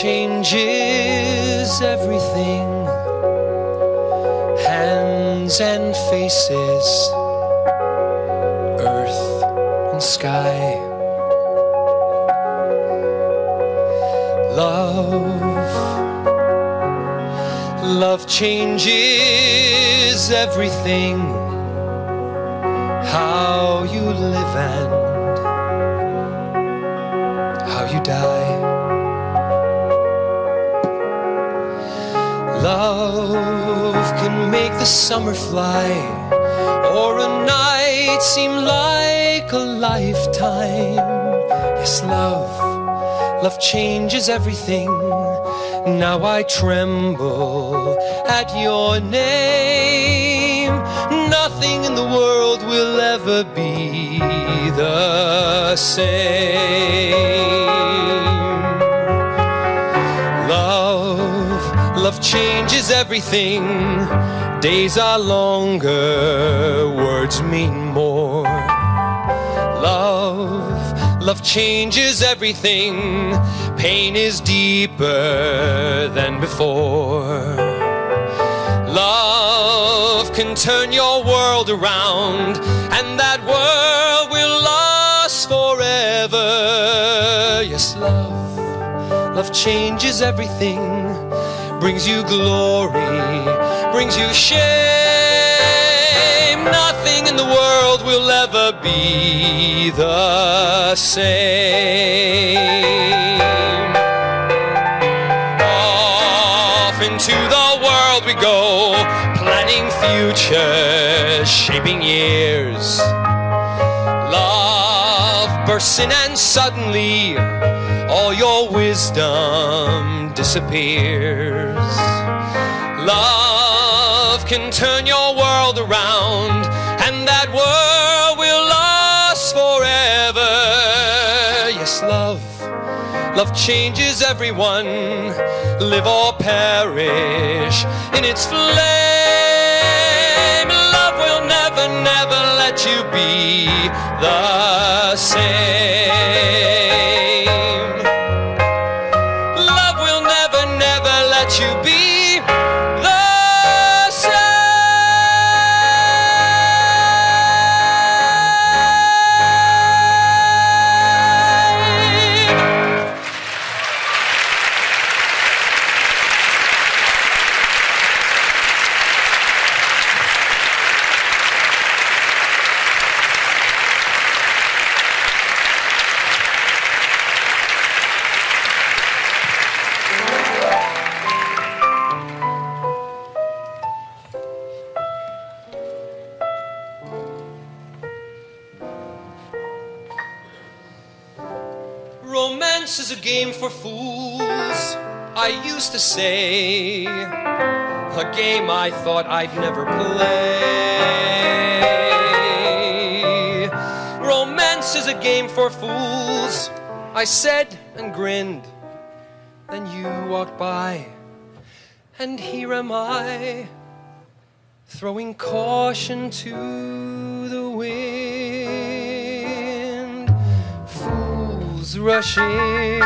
changes everything. Hands and faces, earth and sky. Love changes everything. How you live and how you die. Love can make the summer fly, or a night seem like a lifetime. Yes, love changes everything. Now I tremble at your name. Nothing in the world will ever be the same. Love changes everything. Days are longer, words mean more. Love changes everything. Pain is deeper than before. Love can turn your world around, and that world will last forever. Yes, love changes everything. Brings you glory, brings you shame. Nothing in the world will ever be the same. Off into the world we go, planning futures, shaping years. Love bursts in and suddenly all your wisdom disappears. Love can turn your world around, and that world will last forever. Yes, love changes everyone. Live or perish in its flame. Love will never, never let you be the same. Love will never, never let you be the same. Romance is a game for fools, I used to say. A game I thought I'd never play. Romance is a game for fools, I said and grinned. Then you walked by, and here am I, throwing caution to the wind. Fools rush in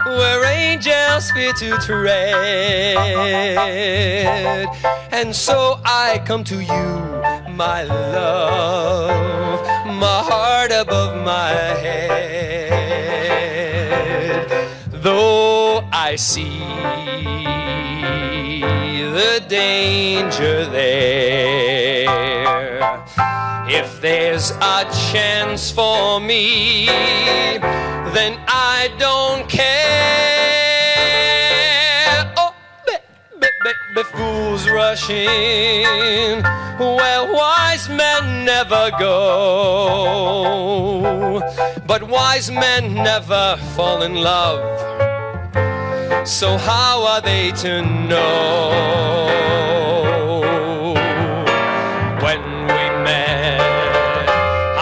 where angels fear to tread, and so I come to you, my love, my heart above my head. Though I see the danger there, if there's a chance for me, then I don't care. Oh, fools rush in where wise men never go, but wise men never fall in love. So how are they to know? When we met,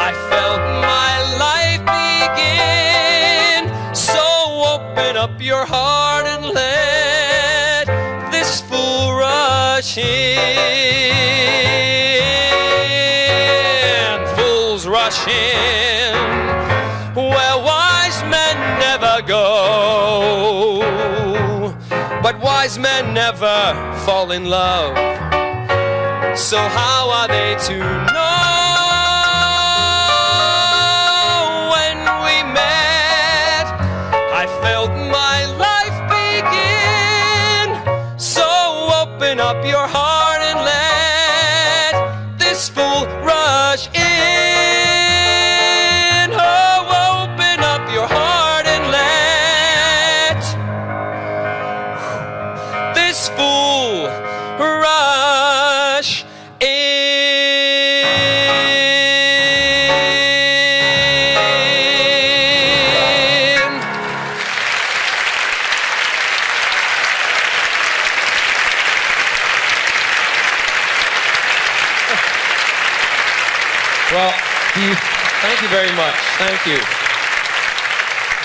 I felt my life begin. So open up your heart and let this fool rush in. Fools rush in where wise men never go, But wise men never fall in love. So how are they to know when we met? I felt my life begin. So open up your heart and let this fool rush in. Oh, open up your heart and let this fool rush in. Well, thank you very much. Thank you.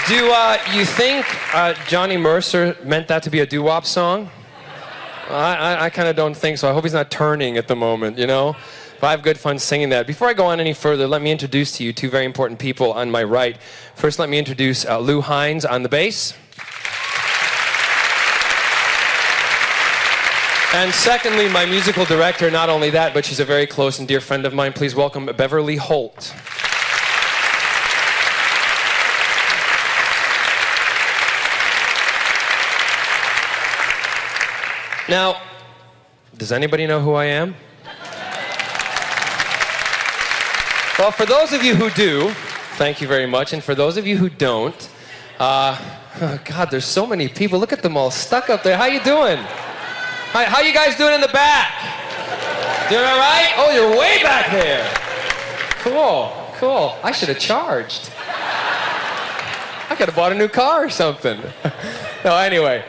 Do you think Johnny Mercer meant that to be a doo-wop song? I kind of don't think so. I hope he's not turning at the moment, you know? But I have good fun singing that. Before I go on any further, let me introduce to you two very important people on my right. First, let me introduce Lou Hines on the bass. And secondly, my musical director. Not only that, but she's a very close and dear friend of mine. Please welcome Beverly Holt. Now, does anybody know who I am? Well, for those of you who do, thank you very much. And for those of you who don't, oh God, there's so many people. Look at them all stuck up there. How you doing? How you guys doing in the back? Doing all right? Oh, you're way back there. Cool, cool. I should have charged. I could have bought a new car or something. No, anyway.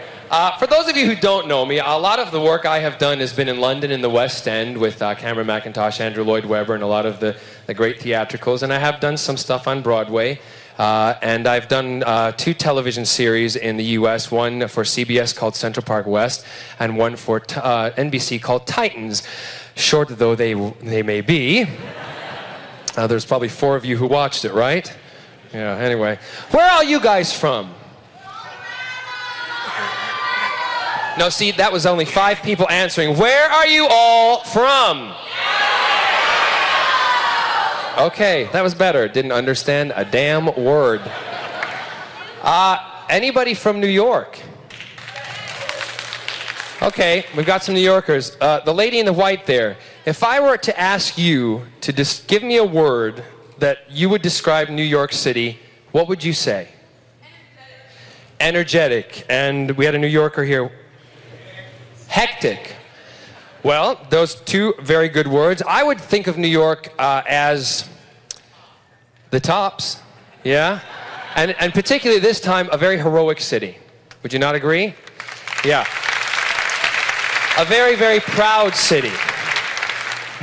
For those of you who don't know me, a lot of the work I have done has been in London in the West End with Cameron Mackintosh, Andrew Lloyd Webber, and a lot of the great theatricals. And I have done some stuff on Broadway. And I've done 2 television series in the U.S., one for CBS called Central Park West, and one for NBC called Titans. Short though they may be. There's probably 4 of you who watched it, right? Yeah, anyway. Where are you guys from? No, see, that was only 5 people answering. Where are you all from? Okay, that was better. Didn't understand a damn word. Anybody from New York? Okay, we've got some New Yorkers. The lady in the white there, if I were to ask you to just give me a word that you would describe New York City, what would you say? Energetic. And we had a New Yorker here. Hectic. Well, those 2 very good words. I would think of New York as the tops, yeah? And particularly this time, a very heroic city. Would you not agree? Yeah. A very, very proud city.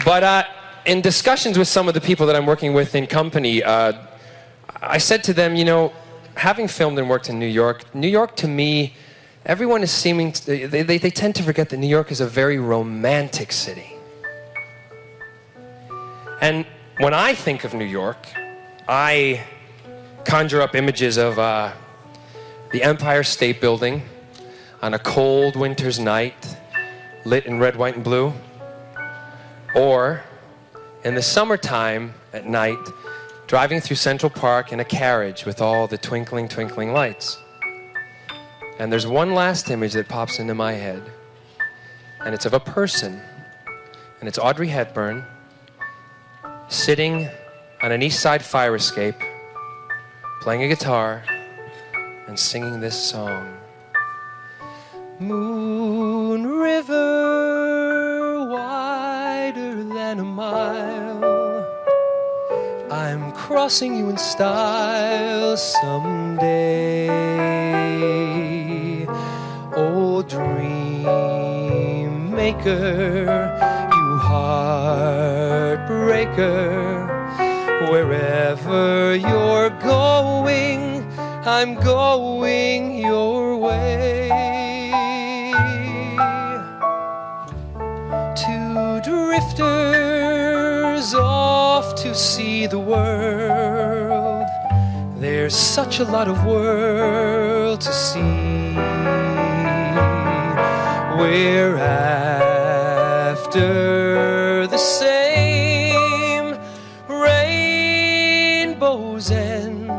But in discussions with some of the people that I'm working with in company, I said to them, you know, having filmed and worked in New York to me, everyone is seeming to, they tend to forget that New York is a very romantic city. And when I think of New York, I conjure up images of the Empire State Building on a cold winter's night, lit in red, white, and blue. Or in the summertime at night, driving through Central Park in a carriage with all the twinkling, twinkling lights. And there's one last image that pops into my head, and it's of a person, and it's Audrey Hepburn sitting on an East Side fire escape, playing a guitar and singing this song. Moon River, wider than a mile, I'm crossing you in style someday. Oh, dream maker, you heartbreaker, wherever you're going, I'm going your way. Two drifters off to see the world. There's such a lot of world to see. we're after the same rainbow's end,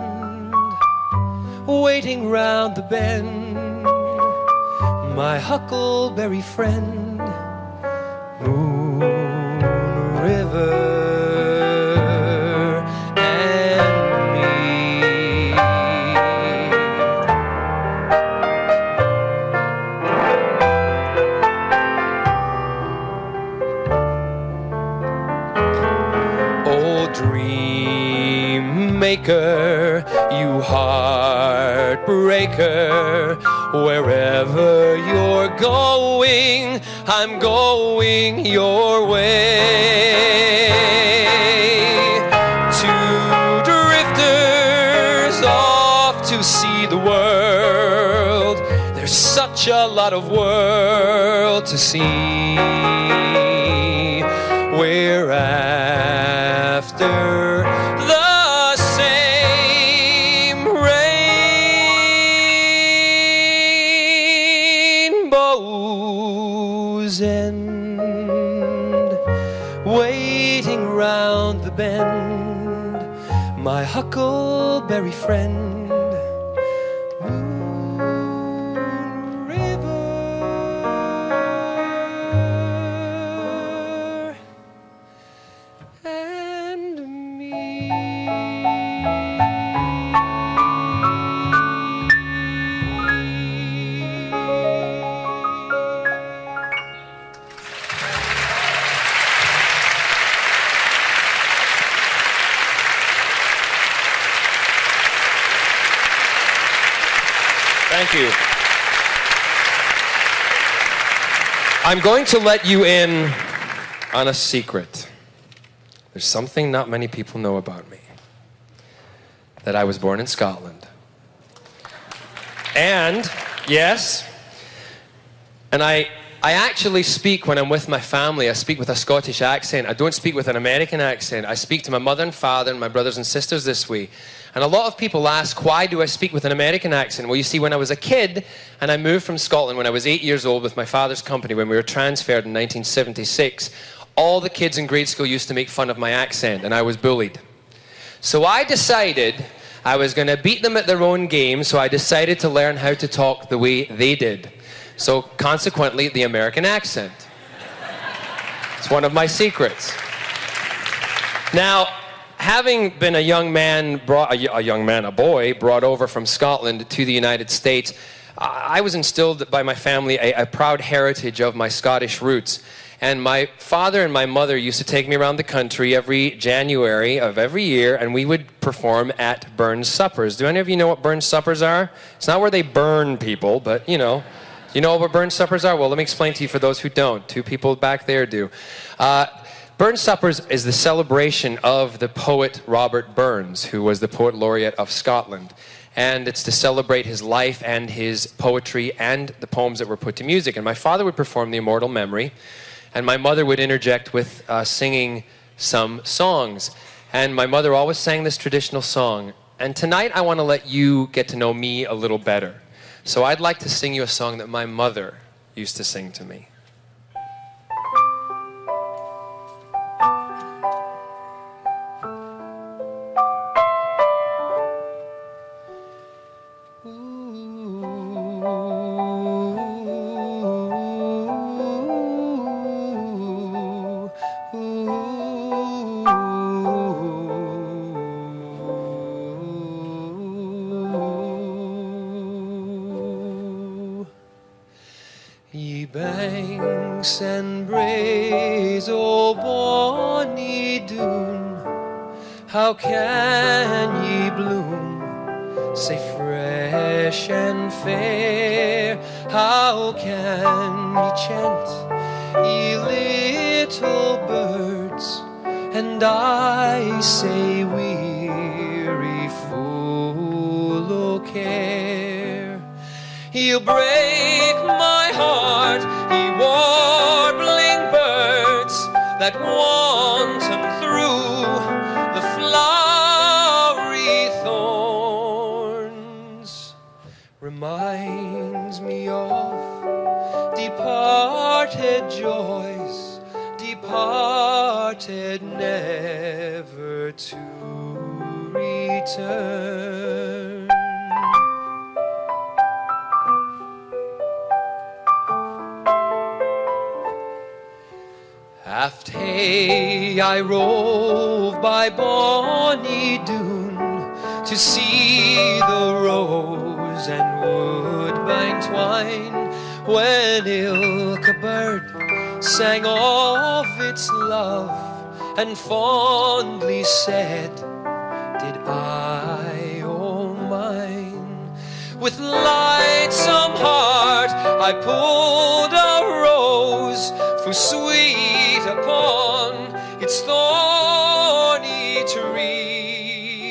waiting round the bend, my huckleberry friend, Moon River. Maker, you heartbreaker, wherever you're going, I'm going your way. Two drifters off to see the world. There's such a lot of world to see. We're after waiting round the bend, my huckleberry friend, Moon River, and me. Thank you. I'm going to let you in on a secret. There's something not many people know about me. That I was born in Scotland. And, yes, and I actually speak when I'm with my family, I speak with a Scottish accent. I don't speak with an American accent. I speak to my mother and father and my brothers and sisters this way. And a lot of people ask, why do I speak with an American accent? Well, you see, when I was a kid, and I moved from Scotland when I was 8 years old with my father's company when we were transferred in 1976, all the kids in grade school used to make fun of my accent, and I was bullied. So I decided I was going to beat them at their own game, so I decided to learn how to talk the way they did. So consequently, the American accent. It's one of my secrets. Now, having been a young man, a boy, brought over from Scotland to the United States, I was instilled by my family a proud heritage of my Scottish roots. And my father and my mother used to take me around the country every January of every year, and we would perform at Burns suppers. Do any of you know what Burns suppers are? It's not where they burn people, but you know. You know what Burns suppers are? Well, let me explain to you for those who don't. Two people back there do. Burns Suppers is the celebration of the poet Robert Burns, who was the poet laureate of Scotland. And it's to celebrate his life and his poetry and the poems that were put to music. And my father would perform the Immortal Memory, and my mother would interject with singing some songs. And my mother always sang this traditional song. And tonight I want to let you get to know me a little better. So I'd like to sing you a song that my mother used to sing to me. Ye banks and braes, O bonny Doon, how can ye bloom, sae fresh and fair? How can ye chant, ye little birds, and I say weary, full o' care? Ye'll break my heart, ye warbling birds that wanton through the flowery thorns. Reminds me of departed return. Aft hey, I rove by bonny Doon to see the rose and woodbine twine, when ilka bird sang of its love and fondly said, did I, oh mine. With lightsome heart I pulled a rose, for sweet upon its thorny tree.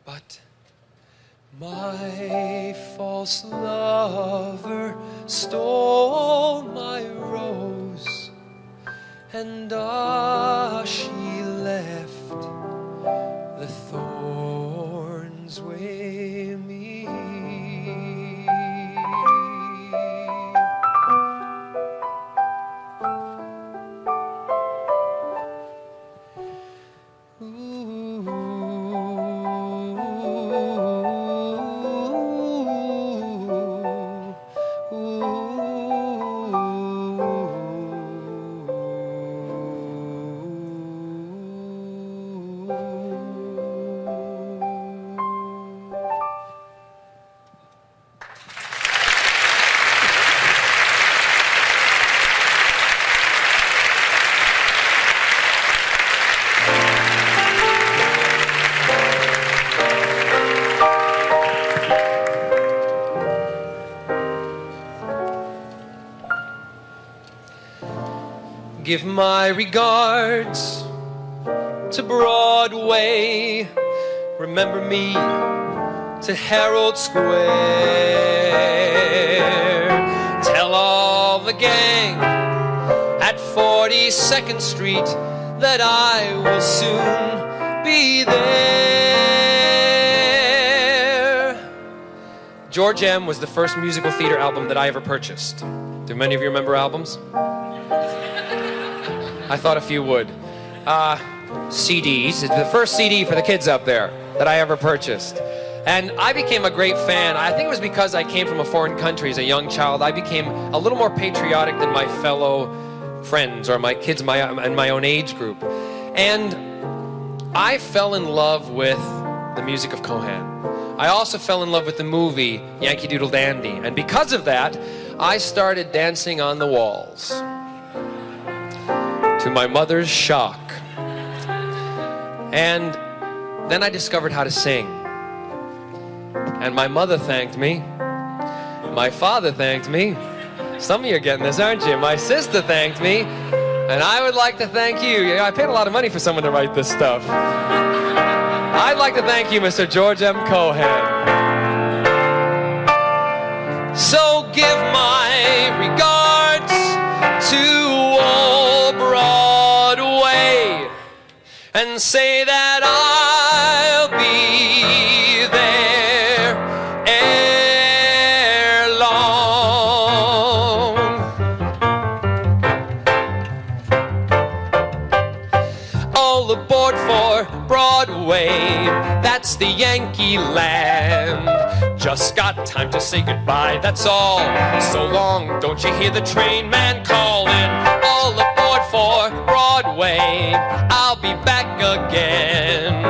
But my false lover stole my rose, and she left the thorns with me. Give my regards to Broadway. Remember me to Herald Square. Tell all the gang at 42nd Street that I will soon be there. George M. was the first musical theater album that I ever purchased. Do many of you remember albums? I thought a few would. CDs. It's the first CD for the kids up there that I ever purchased. And I became a great fan. I think it was because I came from a foreign country as a young child. I became a little more patriotic than my fellow friends or my kids in my own age group. And I fell in love with the music of Cohan. I also fell in love with the movie Yankee Doodle Dandy. And because of that, I started dancing on the walls, to my mother's shock. And then I discovered how to sing. And my mother thanked me. My father thanked me. Some of you are getting this, aren't you? My sister thanked me. And I would like to thank you. I paid a lot of money for someone to write this stuff. I'd like to thank you, Mr. George M. Cohan. So give my regards to old Broadway and say that I'll be there ere long. All aboard for Broadway, that's the Yankee land. Just got time to say goodbye, that's all. So long, don't you hear the train man calling? All aboard for Broadway, I'll be back again.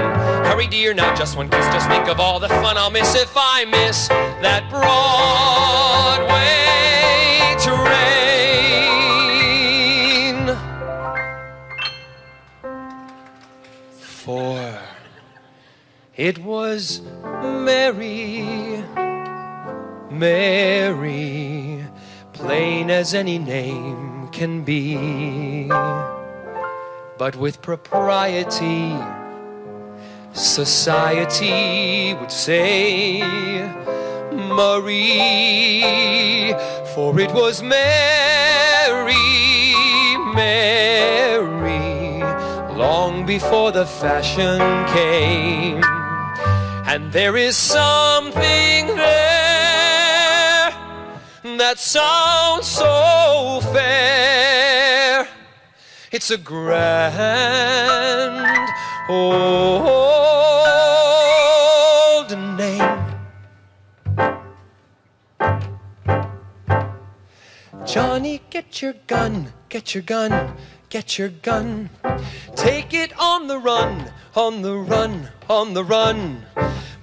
Hurry dear, now just one kiss, just think of all the fun I'll miss if I miss that Broadway train. For it was Mary, Mary, plain as any name can be, but with propriety, society would say Marie, for it was Mary, Mary, long before the fashion came. And there is something there that sounds so fair. It's a grand old name. Johnny, get your gun, get your gun, get your gun. Take it on the run, on the run, on the run.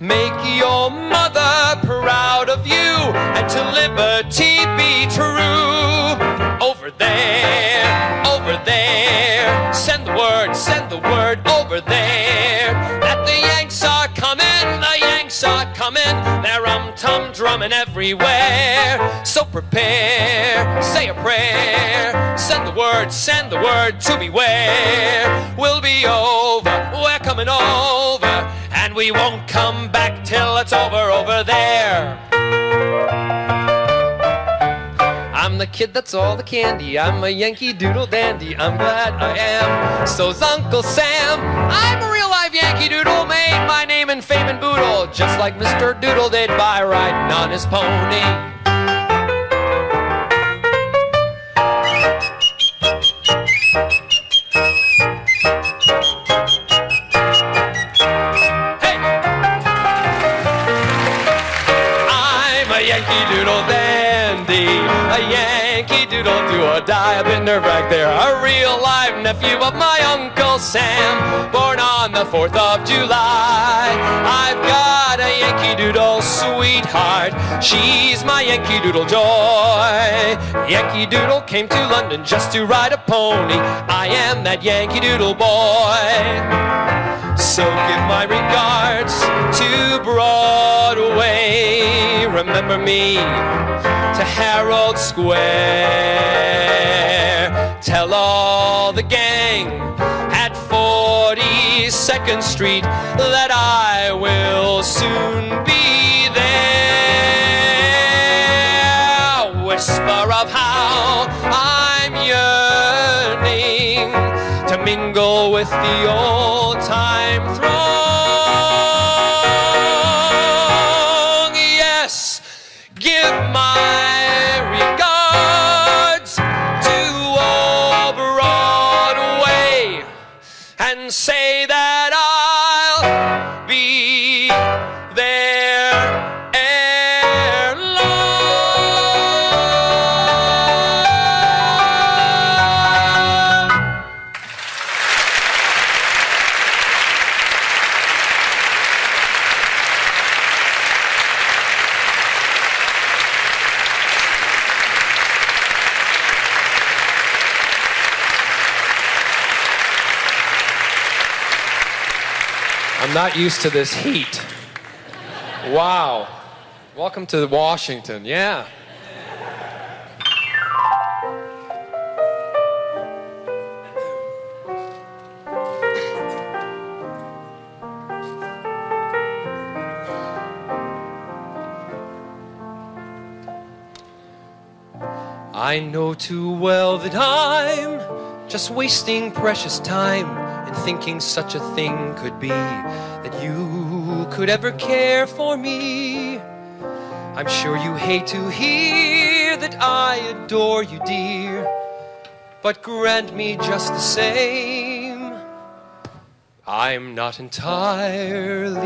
Make your mother proud of you, and to liberty be true. Over there, over there. Send the word over there. That the Yanks are coming, the Yanks are coming. They're tum drumming everywhere. So prepare, say a prayer. Send the word to beware. We'll be over, we're coming over. And we won't come back till it's over there. I'm the kid that's all the candy. I'm a Yankee Doodle dandy. I'm glad I am. So's Uncle Sam. I'm a real live Yankee Doodle. Made my name and fame and boodle. Just like Mr. Doodle did by riding on his pony. Yankee Doodle dandy, a Yankee Doodle do or die. I've been nerve-wracked there, a real live nephew of my Uncle Sam, born on the 4th of July. I've got a Yankee Doodle sweetheart, she's my Yankee Doodle joy. Yankee Doodle came to London just to ride a pony. I am that Yankee Doodle boy. So give my regards to Broadway. Remember me to Herald Square. Tell all the gang at 42nd Street that I will soon be there. Whisper of how I'm yearning to mingle with the old-time throng. Yes, give my regards to old Broadway and say that I'll be there ere long. I'm not used to this heat. Wow. Welcome to Washington. Yeah. I know too well that I'm just wasting precious time in thinking such a thing could be, that you could ever care for me. I'm sure you hate to hear that I adore you, dear, but grant me just the same, I'm not entirely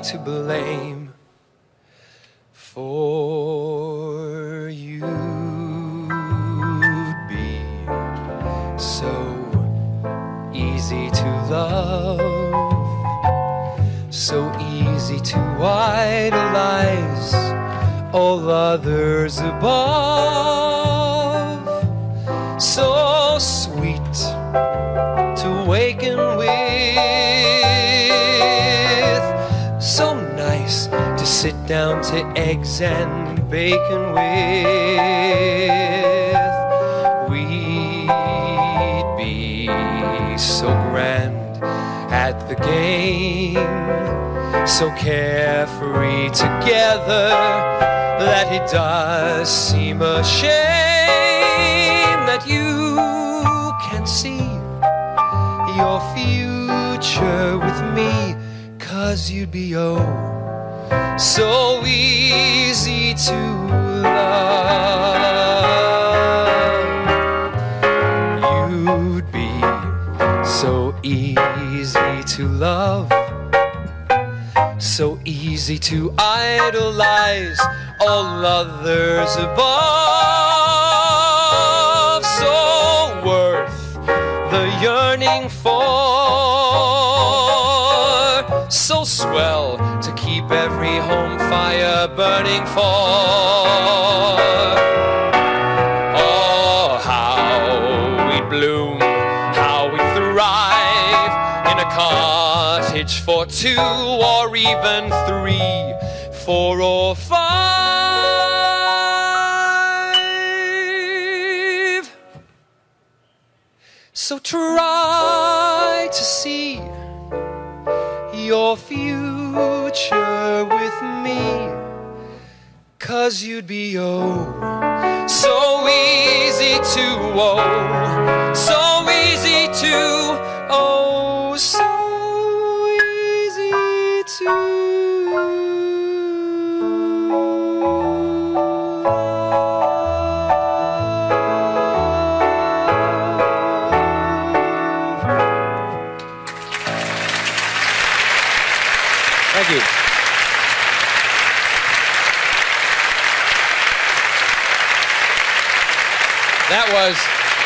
to blame for you'd be so easy to love, so easy to idolize all others above, so sweet to waken with, so nice to sit down to eggs and bacon with. We'd be so grand at the game, so carefree together, that it does seem a shame that you can't see your future with me, 'cause you'd be so easy to love. You'd be so easy easy to love, so easy to idolize all others above, so worth the yearning for, so swell to keep every home fire burning for. Oh, how we bloom, how we thrive in a cottage for two or even three, 4 or 5. So try to see your future with me, 'cause you'd be so easy to so easy to so easy to Thank you. That was,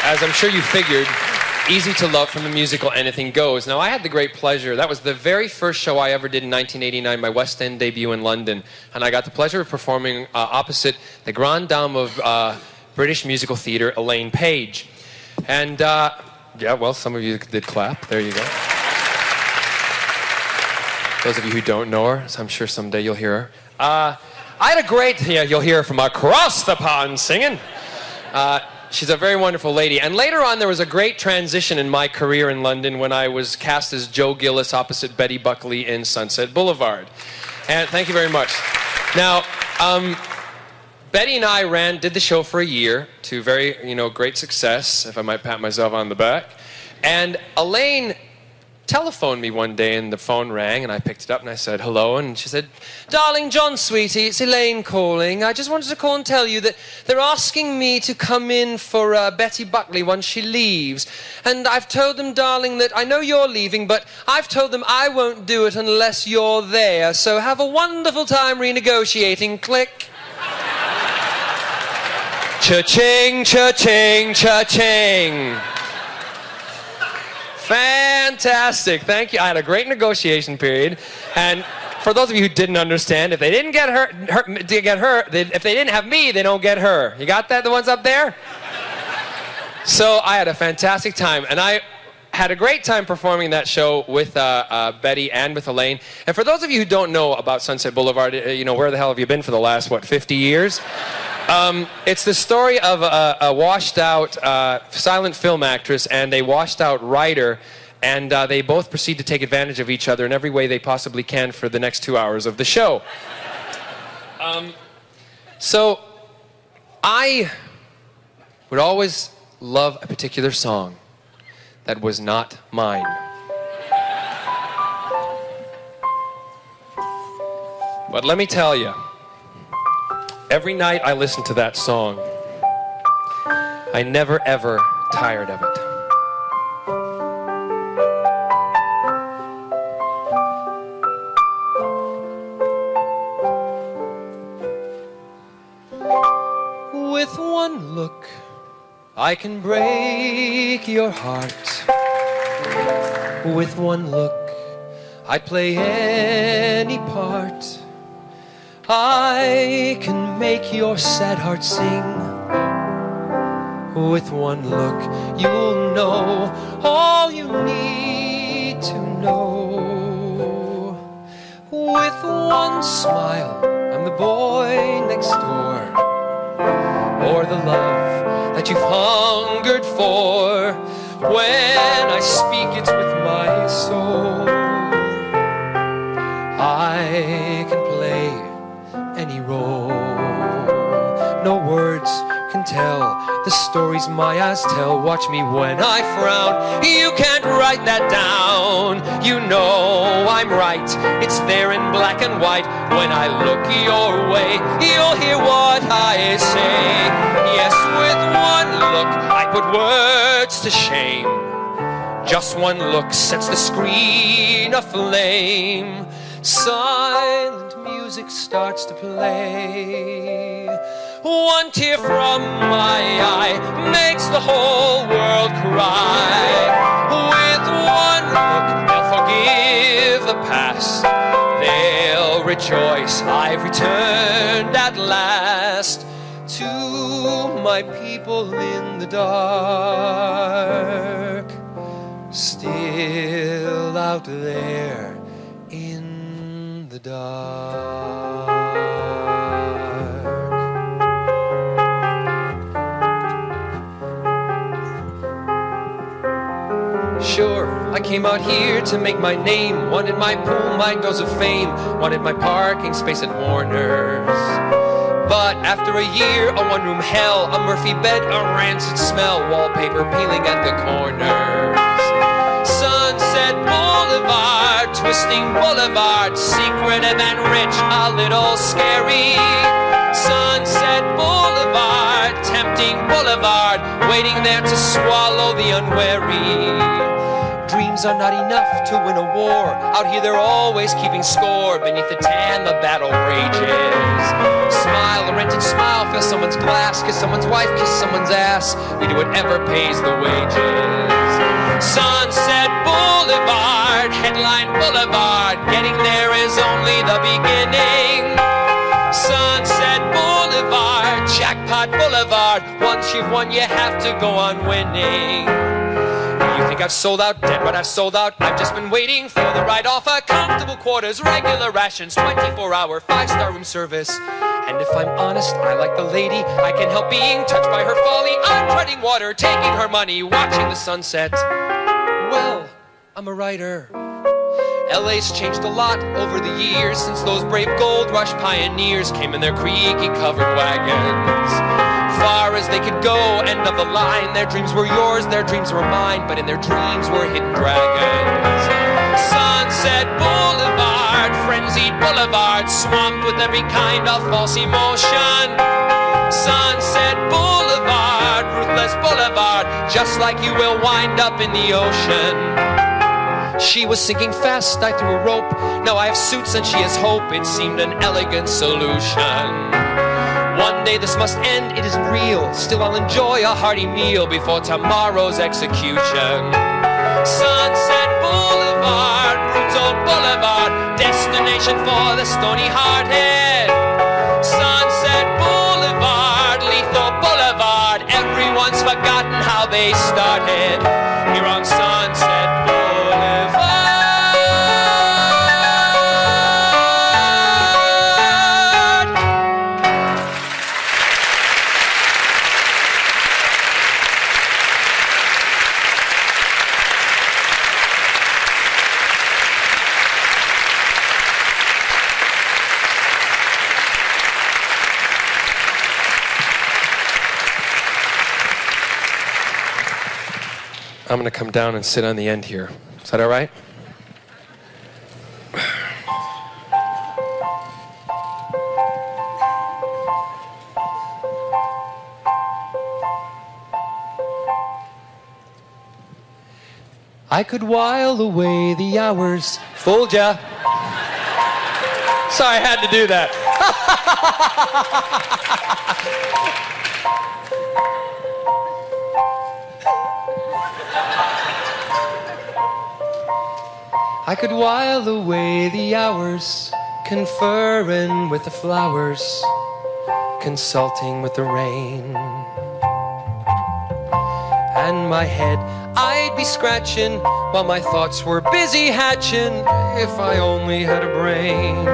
as I'm sure you figured, Easy to Love from the musical Anything Goes. Now, I had the great pleasure, that was the very first show I ever did in 1989, my West End debut in London, and I got the pleasure of performing opposite the grande dame of British musical theatre, Elaine Page. And, yeah, well, some of you did clap. There you go. Those of you who don't know her, so I'm sure someday you'll hear her. I had a great, yeah, you'll hear her from across the pond singing. She's a very wonderful lady. And later on, there was a great transition in my career in London when I was cast as Joe Gillis opposite Betty Buckley in Sunset Boulevard. And thank you very much. Now, Betty and I did the show for a year to very, great success, if I might pat myself on the back. And Elaine telephoned me one day and the phone rang and I picked it up and I said, hello, and she said, darling John, sweetie, it's Elaine calling. I just wanted to call and tell you that they're asking me to come in for Betty Buckley once she leaves. And I've told them, darling, that I know you're leaving, but I've told them I won't do it unless you're there. So have a wonderful time renegotiating. Click. Cha-ching, cha-ching, cha-ching. Fantastic, thank you. I had a great negotiation period, and for those of you who didn't understand, if they didn't get her, if they didn't have me, they don't get her. You got that, the ones up there? So I had a fantastic time, and I had a great time performing that show with Betty and with Elaine. And for those of you who don't know about Sunset Boulevard, where the hell have you been for the last, 50 years? It's the story of a washed-out silent film actress and a washed-out writer, and they both proceed to take advantage of each other in every way they possibly can for the next 2 hours of the show. So I would always love a particular song that was not mine. But let me tell you, every night I listen to that song, I never ever tired of it. With one look, I can break your heart. With one look, I'd play any part. I can make your sad heart sing. With one look, you'll know all you need to know. With one smile, I'm the boy next door, or the love that you've hungered for. When I speak, it's with my soul. I can play any role. No words can tell the stories my eyes tell. Watch me when I frown. You can't write that down. You know I'm right. It's there in black and white. When I look your way, you'll hear what I say. Yes, with one look, I put words to shame. Just one look sets the screen aflame. Silent music starts to play. One tear from my eye makes the whole world cry. With one look, they'll forgive the past. They'll rejoice I've returned at last to my people in the dark, still out there in the dark. Sure, I came out here to make my name. Wanted my pool, my goes of fame. Wanted my parking space at Warner's. But after a year, a one-room hell, a Murphy bed, a rancid smell, wallpaper peeling at the corners. Sunset Boulevard, twisting boulevard, secretive and rich, a little scary. Sunset Boulevard, tempting boulevard, waiting there to swallow the unwary. Dreams are not enough to win a war. Out here they're always keeping score. Beneath the tan the battle rages. Smile, a rented smile, fill someone's glass, kiss someone's wife, kiss someone's ass. We do whatever pays the wages. Sunset Boulevard, headline boulevard, getting there is only the beginning. Sunset Boulevard, jackpot boulevard, once you've won you have to go on winning. You think I've sold out, dead right, I've sold out. I've just been waiting for the right offer. Comfortable quarters, regular rations, 24-hour, 5-star room service. And if I'm honest, I like the lady. I can't help being touched by her folly. I'm treading water, taking her money, watching the sunset. Well, I'm a writer. LA's changed a lot over the years since those brave gold rush pioneers came in their creaky covered wagons. Far as they could go, end of the line. Their dreams were yours, their dreams were mine, but in their dreams were hidden dragons. Sunset Boulevard, frenzied boulevard, swamped with every kind of false emotion. Sunset Boulevard, ruthless boulevard, just like you will wind up in the ocean. She was sinking fast, I threw a rope. Now I have suits and she has hope. It seemed an elegant solution. One day this must end, it isn't real. Still I'll enjoy a hearty meal before tomorrow's execution. Sunset Boulevard, brutal boulevard, destination for the stony-hearted. Sunset Boulevard, lethal boulevard, everyone's forgotten how they started. Here on Sunset Boulevard. I'm going to come down and sit on the end here. Is that all right? I could while away the hours. Fooled ya. Sorry, I had to do that. I could while away the hours, conferring with the flowers, consulting with the rain. And my head I'd be scratching while my thoughts were busy hatching, if I only had a brain.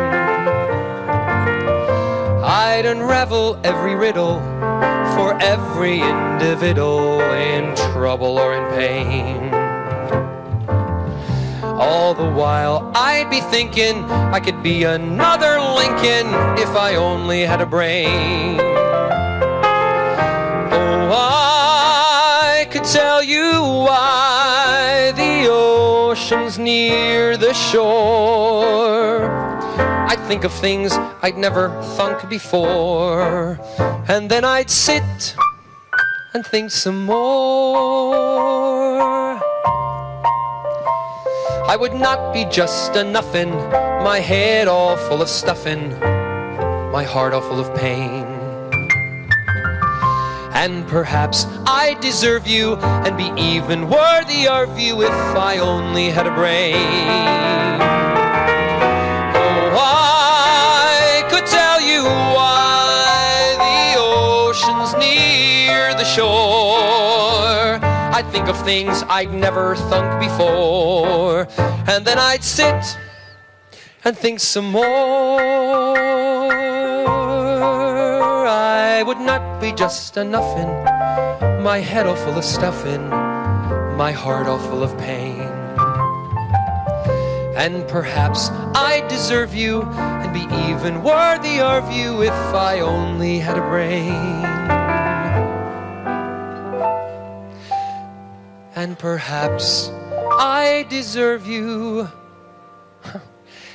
I'd unravel every riddle for every individual in trouble or in pain. All the while I'd be thinking I could be another Lincoln if I only had a brain. Oh, I could tell you why the ocean's near the shore. I'd think of things I'd never thunk before, and then I'd sit and think some more. I would not be just a nuffin, my head all full of stuffin', my heart all full of pain. And perhaps I deserve you and be even worthy of you if I only had a brain. Oh, I could tell you why the ocean's near the shore. I'd think of things I'd never thunk before, and then I'd sit and think some more. I would not be just a nuffin, my head all full of stuffin', my heart all full of pain. And perhaps I deserve you and be even worthy of you if I only had a brain. And perhaps I deserve you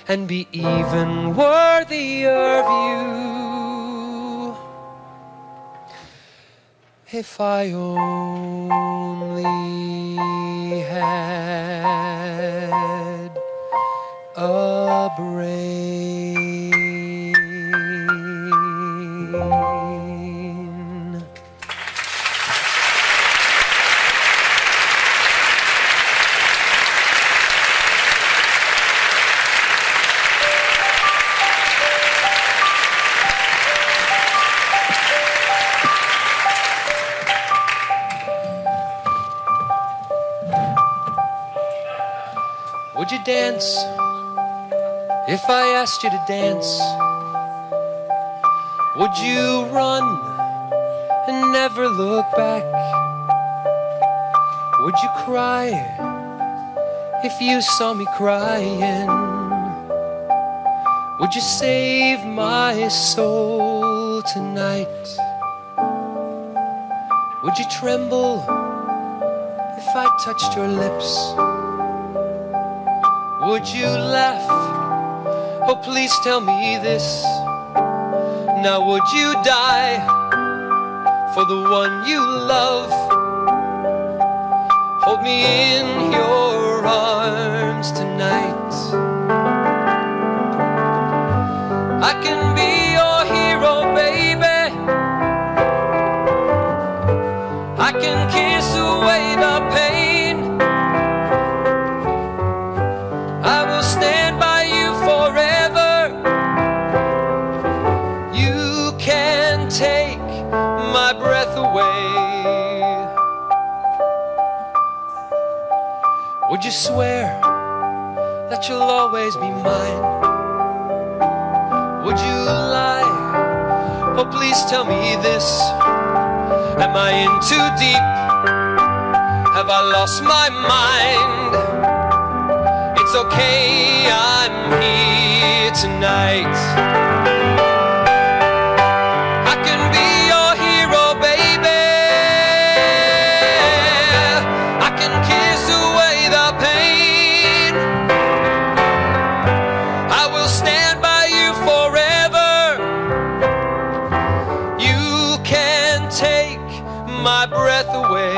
and be even worthy of you if I only had a brain. Would you dance if I asked you to dance? Would you run and never look back? Would you cry if you saw me crying? Would you save my soul tonight? Would you tremble if I touched your lips? Would you laugh? Oh, please tell me this. Now would you die for the one you love? Hold me in your arms tonight. I can be your hero, baby. I can kiss away the pain. I will stand by you forever. You can take my breath away. Would you swear that you'll always be mine? Would you lie? Oh, please tell me this. Am I in too deep? Have I lost my mind? It's okay, I'm here tonight. I can be your hero, baby. I can kiss away the pain. I will stand by you forever. You can take my breath away.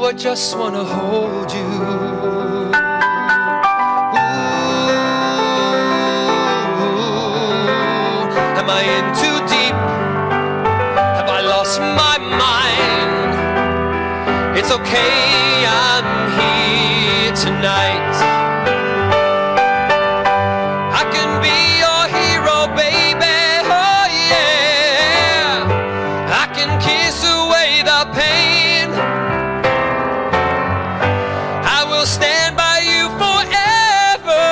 I just wanna hold you. Ooh, am I in too deep? Have I lost my mind? It's okay, I'm here tonight. I can be your hero, baby. Oh yeah, I can kiss away the pain. Stand by you forever.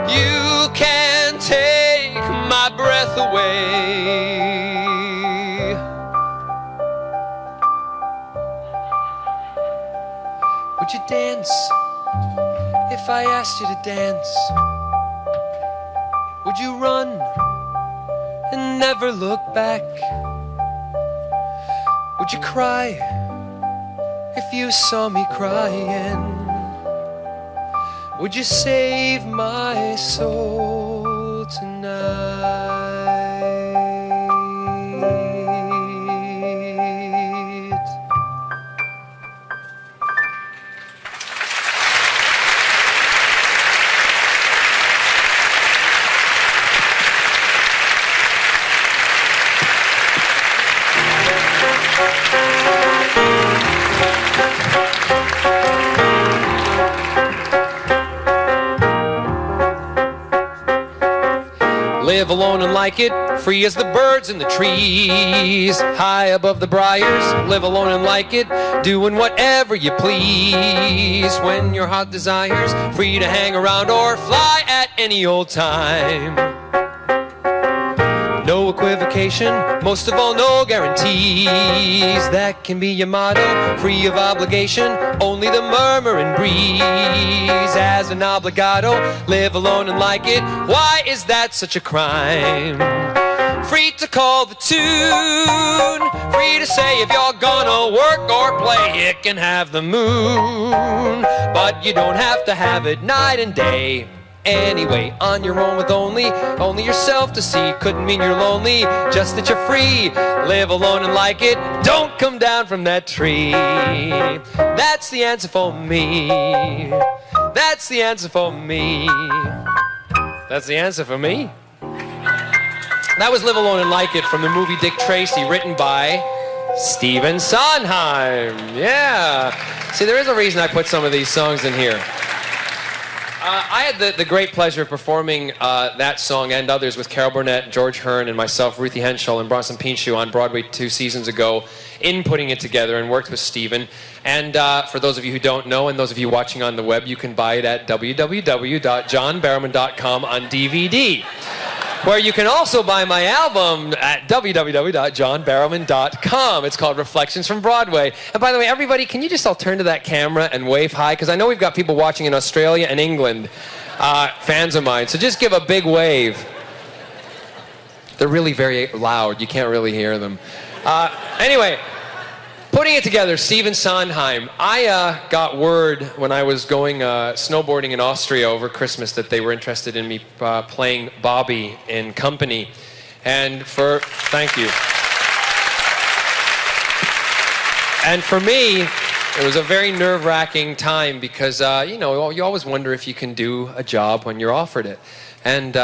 You can take my breath away. Would you dance if I asked you to dance? Would you run and never look back? Would you cry if you saw me crying? would you save my soul tonight? Live alone and like it, free as the birds in the trees. High above the briars, live alone and like it, doing whatever you please. When your heart desires, free to hang around or fly at any old time. No equivocation, most of all no guarantees. That can be your motto, free of obligation, only the murmuring breeze. As an obligado, live alone and like it, why is that such a crime? Free to call the tune, free to say if you're gonna work or play, it can have the moon. But you don't have to have it night and day. Anyway, on your own with only yourself to see. Couldn't mean you're lonely, just that you're free. Live alone and like it, don't come down from that tree. That's the answer for me. That's the answer for me. That's the answer for me. That was Live Alone and Like It from the movie Dick Tracy, written by Stephen Sondheim. Yeah. See, there is a reason I put some of these songs in here. I had the great pleasure of performing that song and others with Carol Burnett, George Hearn, and myself, Ruthie Henschel, and Bronson Pinchot on Broadway 2 seasons ago in putting it together, and worked with Stephen. And for those of you who don't know, and those of you watching on the web, you can buy it at www.johnbarrowman.com on DVD. Where you can also buy my album at www.johnbarrowman.com. It's called Reflections from Broadway. And by the way, everybody, can you just all turn to that camera and wave hi? Because I know we've got people watching in Australia and England, fans of mine. So just give a big wave. They're really very loud. You can't really hear them. Anyway, putting it together, Stephen Sondheim. I got word when I was going snowboarding in Austria over Christmas that they were interested in me playing Bobby in Company. And thank you. And for me, it was a very nerve-wracking time because, you know, you always wonder if you can do a job when you're offered it. And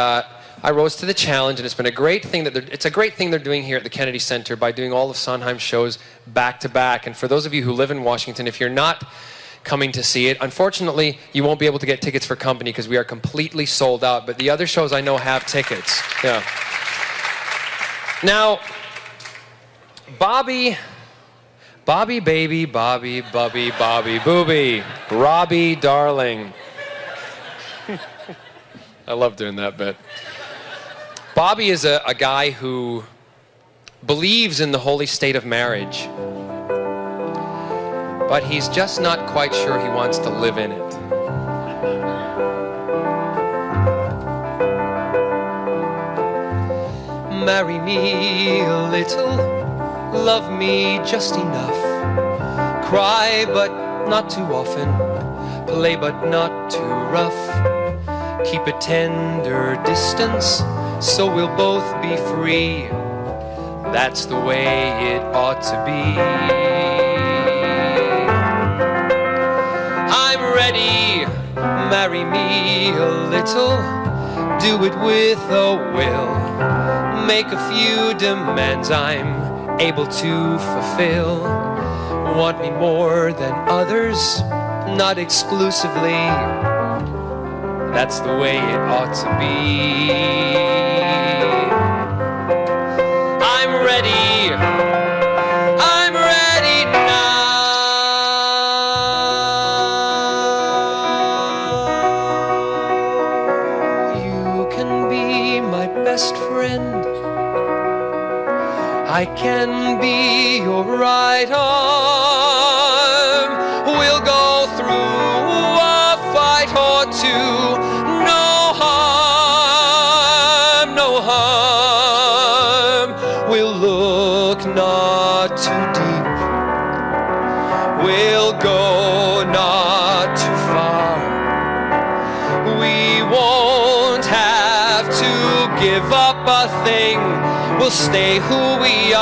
I rose to the challenge, and it's been a great thing it's a great thing they're doing here at the Kennedy Center by doing all of Sondheim's shows back to back. And for those of you who live in Washington, if you're not coming to see it, unfortunately, you won't be able to get tickets for Company because we are completely sold out. But the other shows I know have tickets. Yeah. Now, Bobby, baby, Bobby, Bubby, Bobby, booby, Robbie, darling. I love doing that bit. Bobby is a guy who believes in the holy state of marriage, but he's just not quite sure he wants to live in it. Marry me a little, love me just enough, cry but not too often, play but not too rough, keep a tender distance so we'll both be free. That's the way it ought to be. I'm ready, marry me a little, do it with a will, make a few demands I'm able to fulfill. Want me more than others, not exclusively. That's the way it ought to be. I'm ready now. You can be my best friend, I can be your right arm. We'll go through a fight or two. No harm, no harm. We'll look not too deep. We'll go not too far. We won't have to give up a thing. We'll stay who we are,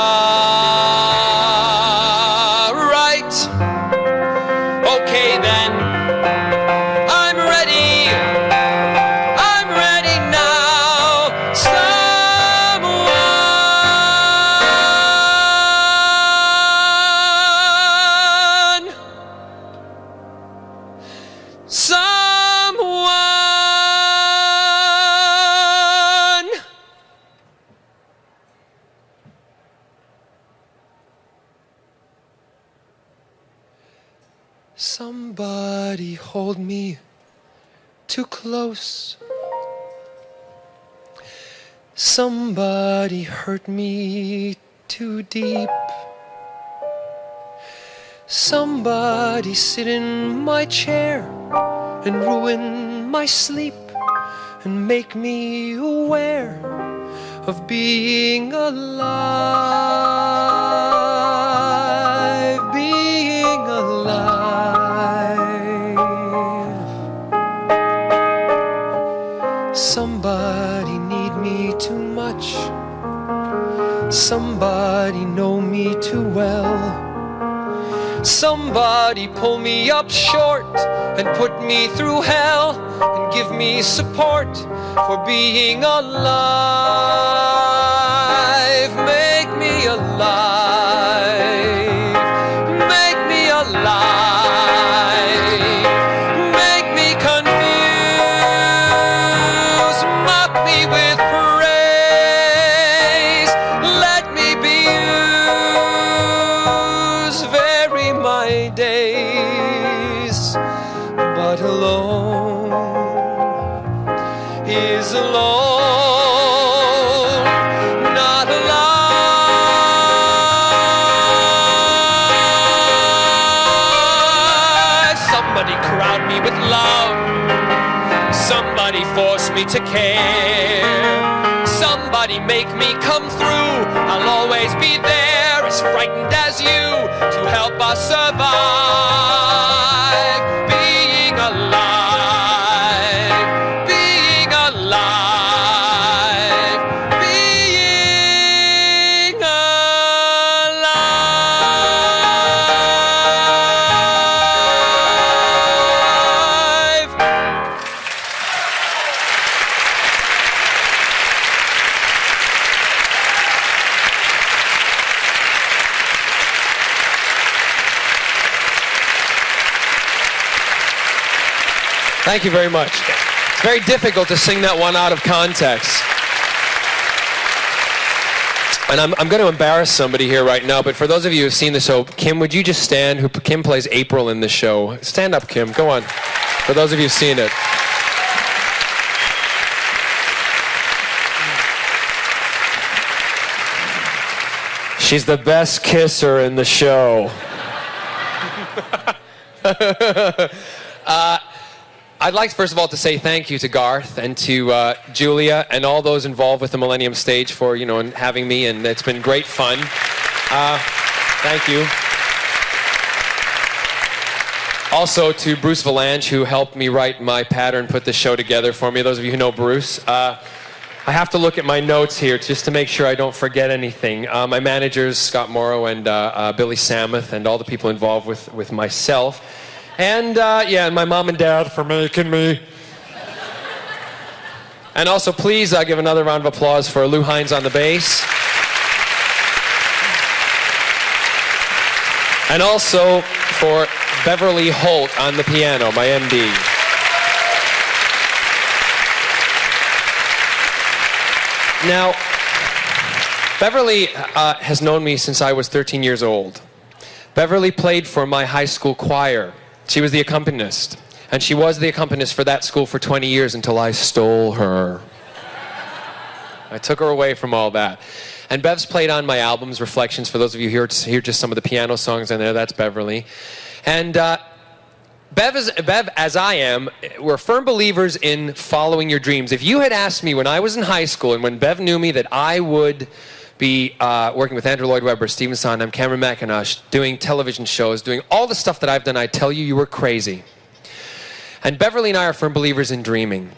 right? Okay then, I'm ready. I'm ready now. Someone. Somebody hold me too close. Somebody hurt me too deep. Somebody sit in my chair and ruin my sleep and make me aware of being alive, being alive. Somebody need me too much. Somebody know me too well. Somebody pull me up short and put me through hell and give me support for being alive. Make me alive. Make me alive. Make me confused. Mock me with praise. Let me be used. Vary my days. But alone is alone, not alive. Somebody crowd me with love. Somebody force me to care. Somebody make me come through. I'll always be there, as frightened as you, to help us survive. Being alive, being alive, being alive. Thank you very much. It's very difficult to sing that one out of context. And I'm going to embarrass somebody here right now, but for those of you who've seen the show, Kim, would you just stand? Kim plays April in the show. Stand up, Kim. Go on. For those of you who've seen it. She's the best kisser in the show. I'd like, first of all, to say thank you to Garth and to Julia and all those involved with the Millennium Stage for, and having me, and it's been great fun. Thank you. Also to Bruce Valanche, who helped me write my pattern, put the show together for me. Those of you who know Bruce. I have to look at my notes here just to make sure I don't forget anything. My managers, Scott Morrow and Billy Samuth, and all the people involved with myself. And my mom and dad for making me. And also, please give another round of applause for Lou Hines on the bass. And also for Beverly Holt on the piano, my MD. Now, Beverly has known me since I was 13 years old. Beverly played for my high school choir. She was the accompanist, and she was the accompanist for that school for 20 years until I stole her. I took her away from all that. And Bev's played on my albums, Reflections. For those of you who hear just some of the piano songs in there, that's Beverly. And Bev, as I am, we're firm believers in following your dreams. If you had asked me when I was in high school and when Bev knew me that I would be working with Andrew Lloyd Webber, Stephen Sondheim, Cameron McIntosh, doing television shows, doing all the stuff that I've done, I tell you, you were crazy. And Beverly and I are firm believers in dreaming.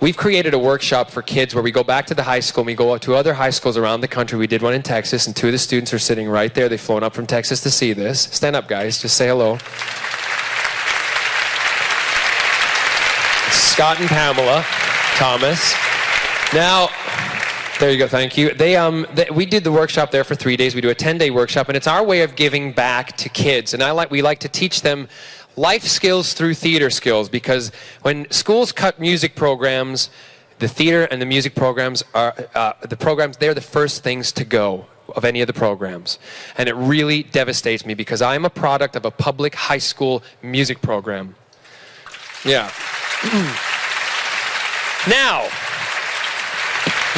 We've created a workshop for kids where we go back to the high school and we go out to other high schools around the country. We did one in Texas, and 2 of the students are sitting right there. They've flown up from Texas to see this. Stand up, guys. Just say hello. Scott and Pamela Thomas. Now, there you go. Thank you. We did the workshop there for 3 days. We do a 10-day workshop, and it's our way of giving back to kids. And we like to teach them life skills through theater skills, because when schools cut music programs, the theater and the music programs are they're the first things to go of any of the programs. And it really devastates me because I am a product of a public high school music program. Yeah. Now,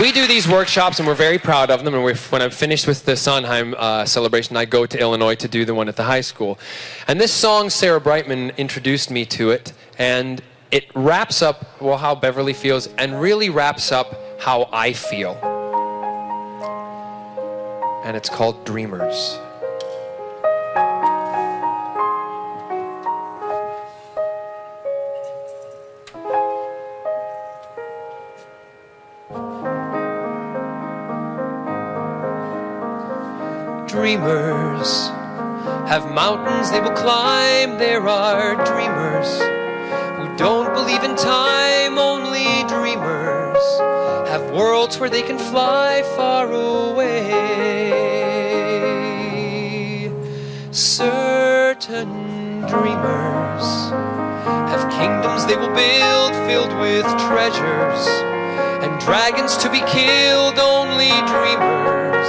we do these workshops and we're very proud of them, and when I'm finished with the Sondheim celebration, I go to Illinois to do the one at the high school. And this song, Sarah Brightman introduced me to it, and it wraps up how Beverly feels and really wraps up how I feel. And it's called Dreamers. Dreamers have mountains they will climb. There are dreamers who don't believe in time. Only dreamers have worlds where they can fly far away. Certain dreamers have kingdoms they will build filled with treasures and dragons to be killed. Only dreamers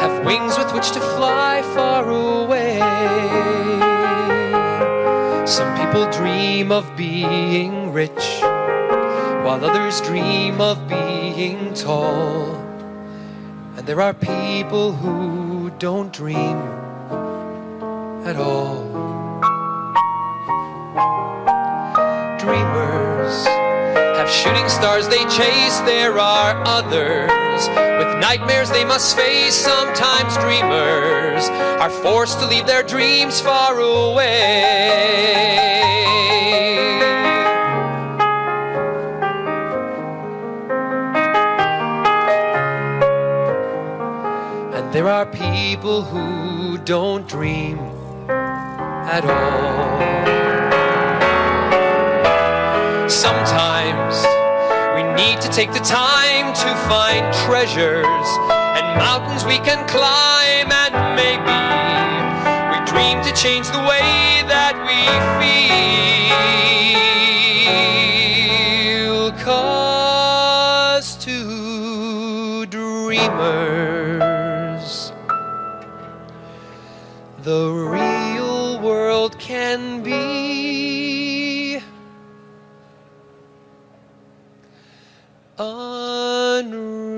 have wings with which to fly far away. Some people dream of being rich, while others dream of being tall. And there are people who don't dream at all. Dreamers have shooting stars they chase. There are others with nightmares they must face. Sometimes dreamers are forced to leave their dreams far away. And there are people who don't dream at all. Sometimes we need to take the time to find treasures and mountains we can climb, and maybe we dream to change the way that we feel. 'Cause to dreamers, the real world can be unreal.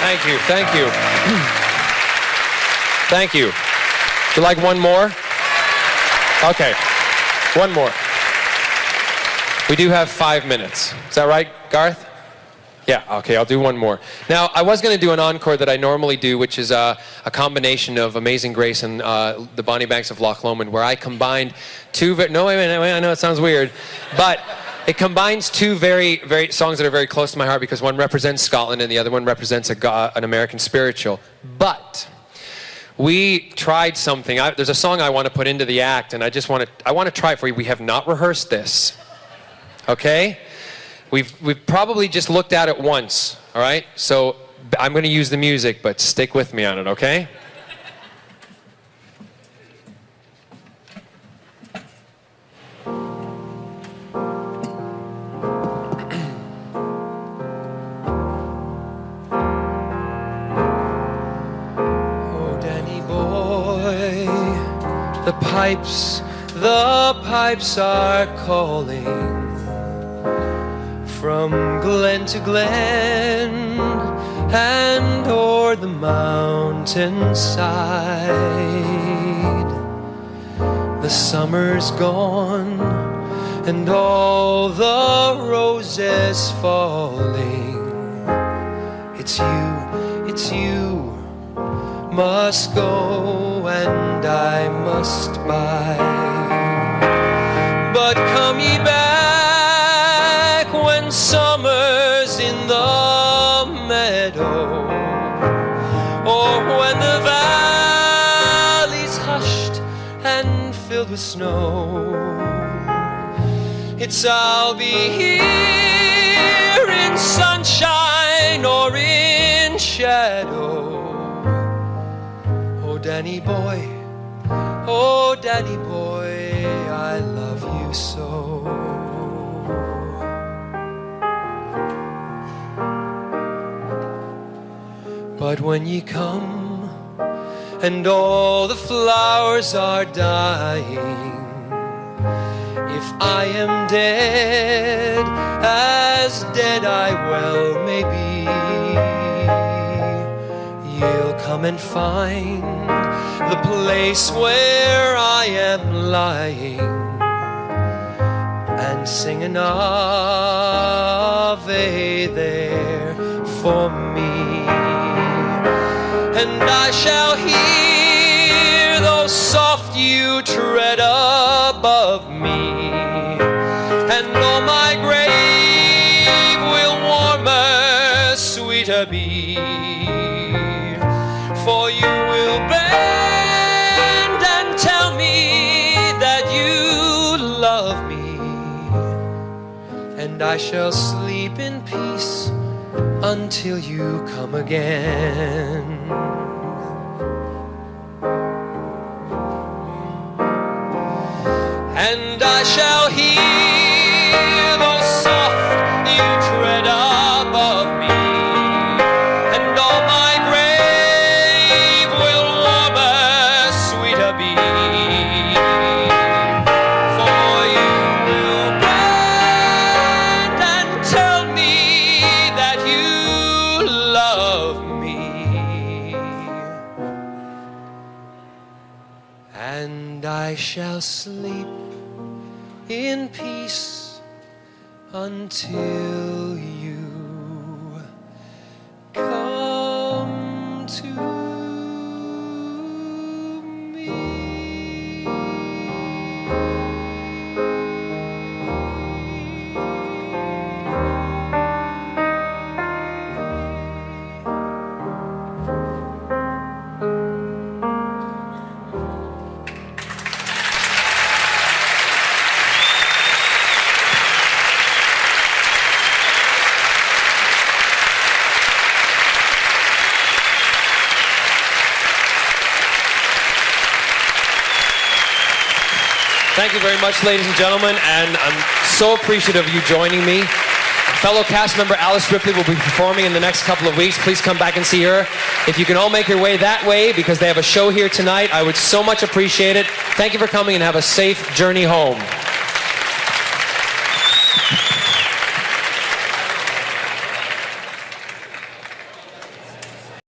Thank you, thank you. Thank you. Would you like one more? Okay, one more. We do have 5 minutes. Is that right, Garth? Yeah, okay, I'll do one more. Now, I was going to do an encore that I normally do, which is a combination of Amazing Grace and the Bonnie Banks of Loch Lomond, where I combined two... No, wait, I know it sounds weird, but it combines two very songs that are very close to my heart, because one represents Scotland and the other one represents an American spiritual. But we tried something. There's a song I want to put into the act, and I want to try it for you. We have not rehearsed this, okay? We've probably just looked at it once, all right? So I'm going to use the music, but stick with me on it, okay? The pipes are calling from glen to glen and o'er the mountainside. The summer's gone and all the roses falling. It's you must go and I must buy. But come ye back when summer's in the meadow, or when the valley's hushed and filled with snow. I'll be here in sunshine or in shadow. Oh Danny boy, I love you so. But when ye come and all the flowers are dying, if I am dead, as dead I well may be, you'll come and find the place where I am lying and sing an Ave there for me. And I shall hear those soft you tread above me, and oh my grave will warmer, sweeter be, for you will bend and tell me that you love me, and I shall sleep in peace until you come again. And I shall hear those soft you tread above me, and all my grave will warmer, sweeter be, for you will bend and tell me that you love me, and I shall sleep in peace until you come to me. Thank you very much, ladies and gentlemen, and I'm so appreciative of you joining me. Fellow cast member Alice Ripley will be performing in the next couple of weeks. Please come back and see her. If you can all make your way that way, because they have a show here tonight, I would so much appreciate it. Thank you for coming and have a safe journey home.